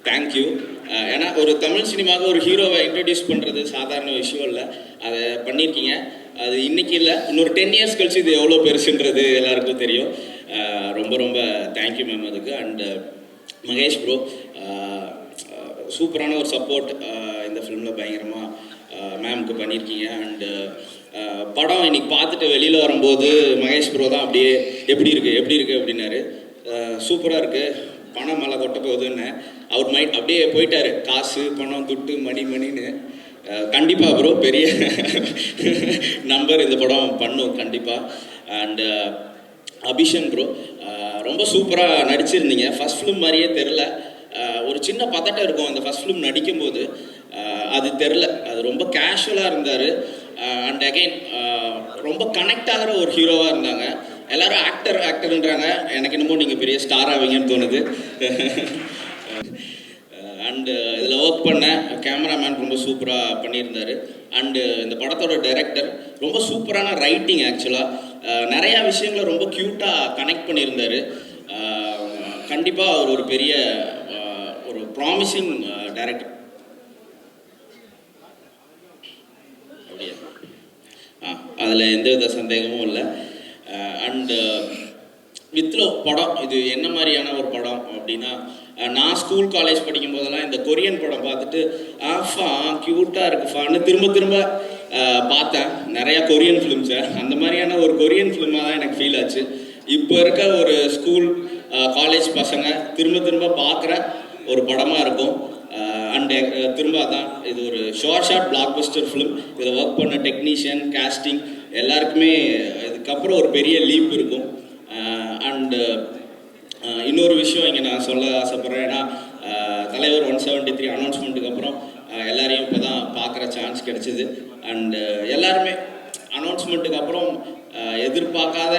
Thank you. ஏன்னா ஒரு தமிழ் சினிமாவுக்கு ஒரு ஹீரோவை இன்ட்ரடியூஸ் பண்ணுறது சாதாரண விஷயம் இல்லை. அதை பண்ணியிருக்கீங்க. அது இன்றைக்கி இல்லை, இன்னொரு 10 இயர்ஸ் கழிச்சு இது எவ்வளோ பெருசுன்றது எல்லாருக்கும் தெரியும். ரொம்ப ரொம்ப தேங்க்யூ மேம் அதுக்கு. அண்ட் மகேஷ் ப்ரோ, சூப்பரான ஒரு சப்போர்ட் இந்த ஃபிலிமில் பயங்கரமாக மேம்க்கு பண்ணியிருக்கீங்க. அண்டு படம் இன்னைக்கு பார்த்துட்டு வெளியில் வரும்போது மகேஷ் ப்ரோ தான் அப்படியே எப்படி இருக்குது அப்படின்னாரு. சூப்பராக இருக்குது, பணம் மேலே கொட்ட போகுதுன்னு அவர் மைண்ட் அப்படியே போயிட்டார். காசு பணம் துட்டு மணின்னு. கண்டிப்பாக ப்ரோ பெரிய நம்பர் இந்த படம் பண்ணும் கண்டிப்பாக. அண்டு அபிஷன் ப்ரோ ரொம்ப சூப்பராக நடிச்சிருந்தீங்க. ஃபஸ்ட் ஃபிலிம் மாதிரியே தெரில, ஒரு சின்ன பதட்டம் இருக்கும் அந்த ஃபஸ்ட் ஃபிலிம் நடிக்கும்போது, அது தெரில. அது ரொம்ப கேஷுவலாக இருந்தார். அண்ட் அகெயின் ரொம்ப கனெக்ட் ஆகிற ஒரு ஹீரோவாக இருந்தாங்க. எல்லோரும் ஆக்டர்ன்றாங்க, எனக்கு என்னமோ நீங்கள் பெரிய ஸ்டார் ஆவீங்கன்னு தோணுது. அண்டு இதில் ஒர்க் பண்ண கேமராமேன் ரொம்ப சூப்பராக பண்ணியிருந்தார். அண்டு இந்த படத்தோட டைரக்டர் ரொம்ப சூப்பரான ரைட்டிங். ஆக்சுவலாக நிறையா விஷயங்களை ரொம்ப க்யூட்டாக கனெக்ட் பண்ணியிருந்தார். கண்டிப்பாக அவர் ஒரு பெரிய ஒரு ப்ராமிசிங் டைரக்டர். அப்படியா? அதில் எந்தவித சந்தேகமும் இல்லை. அண்டு வித்லோ படம் இது என்ன மாதிரியான ஒரு படம் அப்படின்னா, நான் ஸ்கூல் காலேஜ் படிக்கும் போதெல்லாம் இந்த கொரியன் படம் பார்த்துட்டு க்யூட்டாக இருக்குஃபான்னு திரும்ப பார்த்தேன் நிறையா கொரியன் ஃபிலிம்ஸை. அந்த மாதிரியான ஒரு கொரியன் ஃபிலிமாக தான் எனக்கு ஃபீல் ஆச்சு. இப்போ இருக்க ஒரு ஸ்கூல் காலேஜ் பசங்க திரும்ப பார்க்குற ஒரு படமாக இருக்கும். அண்டு திரும்ப தான் இது ஒரு ஷார்ட் பிளாக் பஸ்டர் ஃபிலிம். இதில் ஒர்க் பண்ண டெக்னீஷியன், கேஸ்டிங் எல்லாருக்குமே இதுக்கப்புறம் ஒரு பெரிய லீப் இருக்கும். அண்டு இன்னொரு விஷயம் இங்கே நான் சொல்ல ஆசைப்பட்றேன். ஏன்னா தலைவர் 173 அனௌன்ஸ்மெண்ட்டுக்கு அப்புறம் எல்லாரையும் இப்போ தான் பார்க்குற சான்ஸ் கிடச்சிது. அண்டு எல்லாருமே அனௌன்ஸ்மெண்ட்டுக்கு அப்புறம் எதிர்பார்க்காத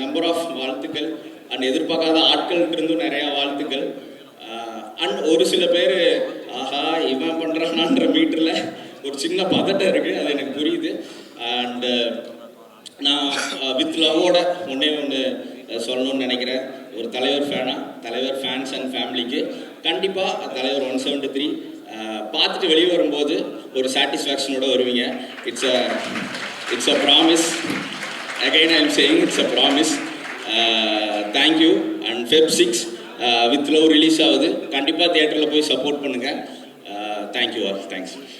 நம்பர் ஆஃப் வாழ்த்துக்கள் அண்ட் எதிர்பார்க்காத ஆட்கள்கிட்டருந்தும் நிறையா வாழ்த்துக்கள். அண்ட் ஒரு சில பேர் ஆஹா இவன் பண்ணுறானான்ற மீட்டரில் ஒரு சின்ன பதட்டம் இருக்குது, அது எனக்கு புரியுது. அண்டு நான் வித் லவ்வோட ஒன்று சொல்லணும்னு நினைக்கிறேன். ஒரு தலைவர் தலைவர் ஃபேன்ஸ் அண்ட் ஃபேமிலிக்கு கண்டிப்பாக தலைவர் 173 பார்த்துட்டு வெளியே வரும்போது ஒரு சாட்டிஸ்ஃபேக்ஷனோட வருவீங்க. It's a promise. Again I am saying it's a promise. Thank you. And Feb 6 with love release ஆகுது. கண்டிப்பாக தியேட்டரில் போய் சப்போர்ட் பண்ணுங்கள். Thank you all. தேங்க்ஸ்.